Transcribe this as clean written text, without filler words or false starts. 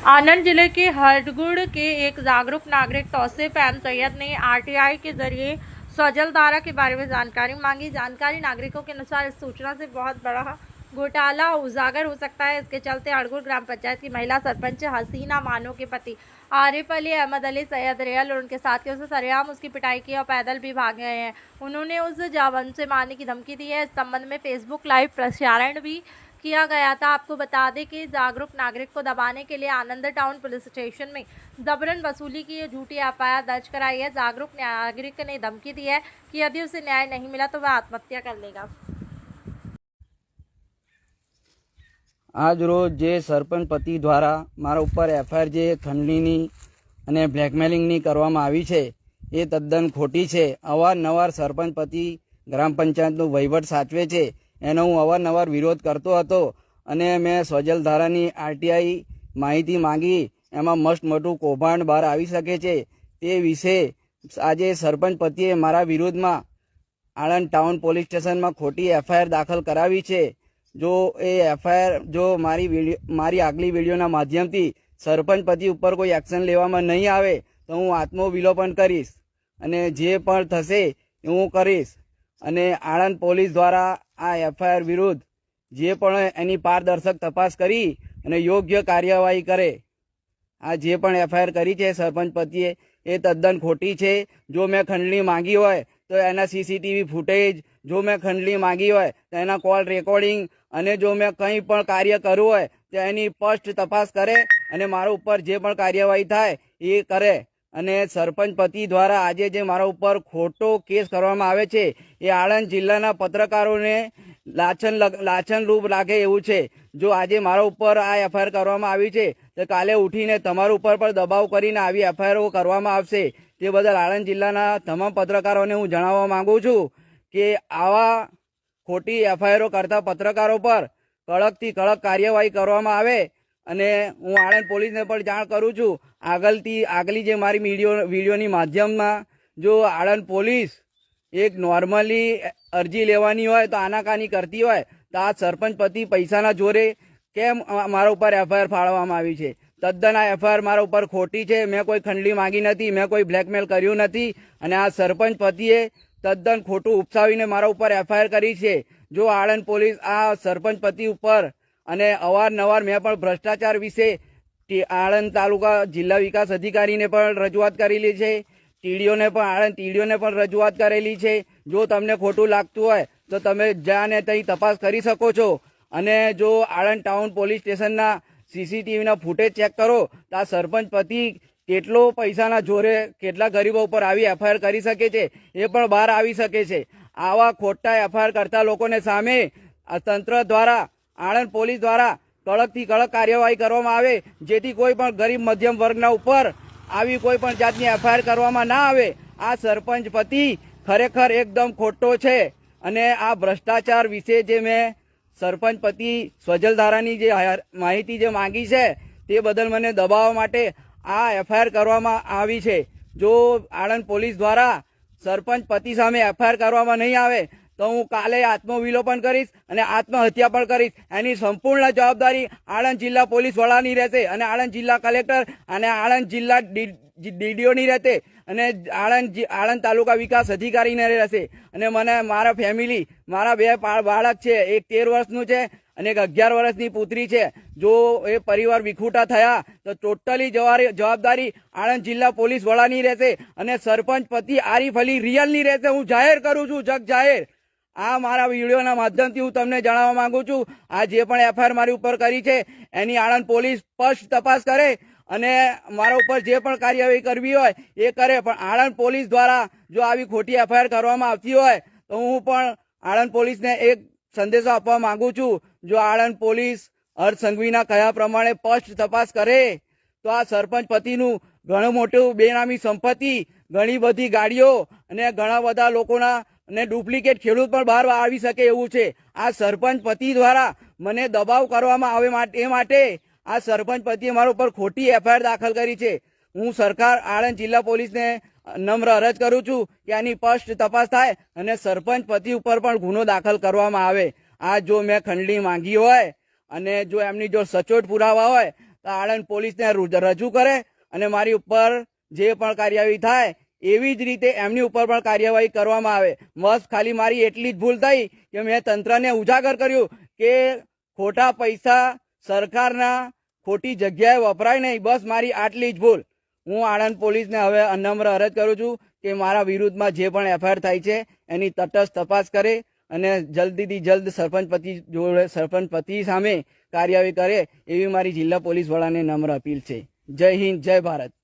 आनंद जिले के हरगुड़ के एक जागरूक नागरिक तौसीफ एम सैयद ने आरटीआई के जरिए स्वजल धारा के बारे में जानकारी मांगी। जानकारी नागरिकों के अनुसार इस सूचना से बहुत बड़ा घोटाला उजागर हो सकता है। इसके चलते हरगुड़ ग्राम पंचायत की महिला सरपंच हसीना मानो के पति आरिफ अली अहमद अली सैयद रेयल और उनके साथियों से सरेआम उसकी पिटाई की और पैदल भी भाग गए हैं। उन्होंने उस जावन से मारने की धमकी दी है। इस संबंध में फेसबुक लाइव प्रसारण भी किया गया था। आपको बता दें कि जागरूक नागरिक को दबाने के लिए आनंद टाउन पुलिस स्टेशन में जबरन वसूली की झूठी एफआईआर दर्ज कराई है। जागरूक नागरिक ने धमकी दी है कि यदि उसे न्याय नहीं मिला तो वह आत्महत्या कर लेगा। आज रोज जे सरपंच पति द्वारा मारा ऊपर एफआईआर जे खंडણીની અને બ્લેકમેલિંગની કરવામાં આવી છે એ તદ્દન ખોટી છે। અવારનવાર સરપંચ પતિ ગ્રામ પંચાયતનો વહીવટ સાચવે છે એનો હું અવારનવાર વિરોધ કરતો હતો અને મેં સ્વજલ ધારાની આરટીઆઈ માહિતી માંગી। એમાં મસ્ત મોટું કૌભાંડ બહાર આવી શકે છે તે વિશે આજે સરપંચ પતિએ મારા વિરુદ્ધમાં આણંદ ટાઉન પોલીસ સ્ટેશનમાં ખોટી એફઆઈઆર દાખલ કરાવી છે। જો એ એફઆઈઆર જો મારી આગલી વિડીયોના માધ્યમથી સરપંચ પતિ ઉપર કોઈ એક્શન લેવામાં નહીં આવે તો હું આત્મવિલોપન કરીશ અને જે પણ થશે એ હું કરીશ। અને આણંદ પોલીસ દ્વારા આ એફઆઈઆર વિરુદ્ધ જે પણ એની પારદર્શક તપાસ કરી અને યોગ્ય કાર્યવાહી કરે। આ જે પણ એફઆઈઆર કરી છે સરપંચ પતિએ એ તદ્દન ખોટી છે। જો મેં ખંડણી માંગી હોય તો એના સીસીટીવી ફૂટેજ, જો મેં ખંડણી માંગી હોય તો એના કોલ રેકોર્ડિંગ અને જો મેં કંઈ પણ કાર્ય કરવું હોય તો એની સ્પષ્ટ તપાસ કરે અને મારા ઉપર જે પણ કાર્યવાહી થાય એ કરે। અને સરપંચ પતિ દ્વારા આજે જે મારા ઉપર ખોટો કેસ કરવામાં આવે છે એ આણંદ જિલ્લાના પત્રકારોને લાછનરૂપ લાગે એવું છે। જો આજે મારા ઉપર આ એફઆઈઆર કરવામાં આવી છે તો કાલે ઉઠીને તમારા ઉપર પણ દબાવ કરીને આવી એફઆઈઆર કરવામાં આવશે। તે બદલ આણંદ જિલ્લાના તમામ પત્રકારોને હું જણાવવા માંગુ છું કે આવા ખોટી એફઆઈઆરો કરતા પત્રકારો પર કડકથી કડક કાર્યવાહી કરવામાં આવે। અને હું આણંદ પોલીસને પણ જાણ કરું છું। આગલી જે મારી વિડીયોની માધ્યમમાં જો આણંદ પોલીસ એક નોર્મલી અરજી લેવાની હોય તો આનાકાની કરતી હોય તો આ સરપંચ પતિ પૈસાના જોરે કેમ મારા ઉપર એફઆઈઆર ફાળવવામાં આવી છે? તદ્દન આ એફઆઈઆર મારા ઉપર ખોટી છે। મેં કોઈ ખંડણી માંગી નથી, મેં કોઈ બ્લેકમેલ કર્યું નથી અને આ સરપંચ પતિએ તદ્દન ખોટું ઉપસાવીને મારા ઉપર એફઆઈઆર કરી છે। જો આણંદ પોલીસ આ સરપંચ પતિ ઉપર અને અવારનવાર મેં પણ ભ્રષ્ટાચાર વિશે આણંદ તાલુકા જિલ્લા વિકાસ અધિકારીને પણ રજૂઆત કરેલી છે, ટીડીઓને પણ રજૂઆત કરેલી છે। જો તમને ખોટું લાગતું હોય તો તમે જ્યાં ત્યાં તપાસ કરી શકો છો। અને જો આણંદ ટાઉન પોલીસ સ્ટેશનના સીસીટીવીના ફૂટેજ ચેક કરો તો આ સરપંચ પતિ કેટલો પૈસાના જોરે કેટલા ગરીબો ઉપર આવી એફઆઈઆર કરી શકે છે એ પણ બહાર આવી શકે છે। આવા ખોટા એફઆઈઆર કરતા લોકોને સામે તંત્ર દ્વારા આણંદ પોલીસ દ્વારા કડકથી કડક કાર્યવાહી કરવામાં આવે જેથી કોઈ પણ ગરીબ મધ્યમ વર્ગના ઉપર આવી કોઈ પણ જાતની એફઆઈઆર કરવામાં ના આવે। આ સરપંચ પતિ ખરેખર એકદમ ખોટો છે અને આ ભ્રષ્ટાચાર વિશે જે મેં સરપંચ પતિ સ્વજલ ધારાની જે માહિતી જે માંગી છે તે બદલ મને દબાવવા માટે આ એફઆઈઆર કરવામાં આવી છે। જો આણંદ પોલીસ દ્વારા સરપંચ પતિ સામે એફઆઈઆર કરવામાં નહીં આવે તો હું કાલે આત્મવિલોપન કરીશ અને આત્મહત્યા પણ કરીશ। એની સંપૂર્ણ જવાબદારી આણંદ જિલ્લા પોલીસ વડાની રહેશે અને આણંદ જિલ્લા કલેક્ટર અને આણંદ જિલ્લા ડીડીઓની રહેશે અને આણંદ તાલુકા વિકાસ અધિકારીને રહેશે। અને મને મારા ફેમિલી, મારા બે બાળક છે, એક 13 વર્ષનું છે અને એક 11 વર્ષની પુત્રી છે। જો એ પરિવાર વિખૂટા થયા તો ટોટલી જવાબદારી આણંદ જિલ્લા પોલીસ વડાની રહેશે અને સરપંચ પતિ આરિફ અલી રિયલની રહેશે। હું જાહેર કરું છું, જગ જાહેર। આ મારા વિડીયોના માધ્યમથી હું તમને જણાવવા માંગુ છું આ જે પણ એફઆઈઆર મારી ઉપર કરી છે એની આણંદ પોલીસ સ્પષ્ટ તપાસ કરે અને મારા ઉપર જે પણ કાર્યવાહી કરવી હોય એ કરે। પણ આણંદ પોલીસ દ્વારા જો આવી ખોટી એફઆઈઆર કરવામાં આવતી હોય તો હું પણ આણંદ પોલીસને એક સંદેશો આપવા માંગુ છું। જો આણંદ પોલીસ હર્ષ સંઘવીના કયા પ્રમાણે સ્પષ્ટ તપાસ કરે તો આ સરપંચ પતિનું ઘણું મોટું બેનામી સંપત્તિ, ઘણી બધી ગાડીઓ અને ઘણા બધા લોકોના અને ડુપ્લિકેટ ખેડૂત પણ બહાર આવી શકે એવું છે। આ સરપંચ પતિ દ્વારા મને દબાવ કરવામાં આવે એ માટે આ સરપંચ પતિએ મારા ઉપર ખોટી એફઆઈઆર દાખલ કરી છે। હું સરકાર આણંદ જિલ્લા પોલીસને નમ્ર અરજ કરું છું કે આની સ્પષ્ટ તપાસ થાય અને સરપંચ પતિ ઉપર પણ ગુનો દાખલ કરવામાં આવે। આ જો મેં ખંડણી માંગી હોય અને જો એમની જો સચોટ પુરાવા હોય તો આણંદ પોલીસને રજૂ કરે અને મારી ઉપર જે પણ કાર્યવાહી થાય એવી જ રીતે એમની ઉપર પણ કાર્યવાહી કરવામાં આવે. બસ ખાલી મારી એટલી જ ભૂલ થઈ કે મેં તંત્રને ઉજાગર કર્યું કે ખોટા પૈસા સરકારના ખોટી જગ્યાએ વપરાય નહીં. બસ મારી આટલી જ ભૂલ. હું આણંદ પોલીસને હવે અનમ્ર અરજ કરું છું કે મારા વિરુદ્ધમાં જે પણ એફઆઈઆર થાય છે એની તટસ્થ તપાસ કરે અને જલ્દીથી જલ્દ સરપંચ પતિ સામે કાર્યવાહી કરે એવી મારી જિલ્લા પોલીસ વડાને નમ્ર અપીલ છે. જય હિન્દ, જય ભારત.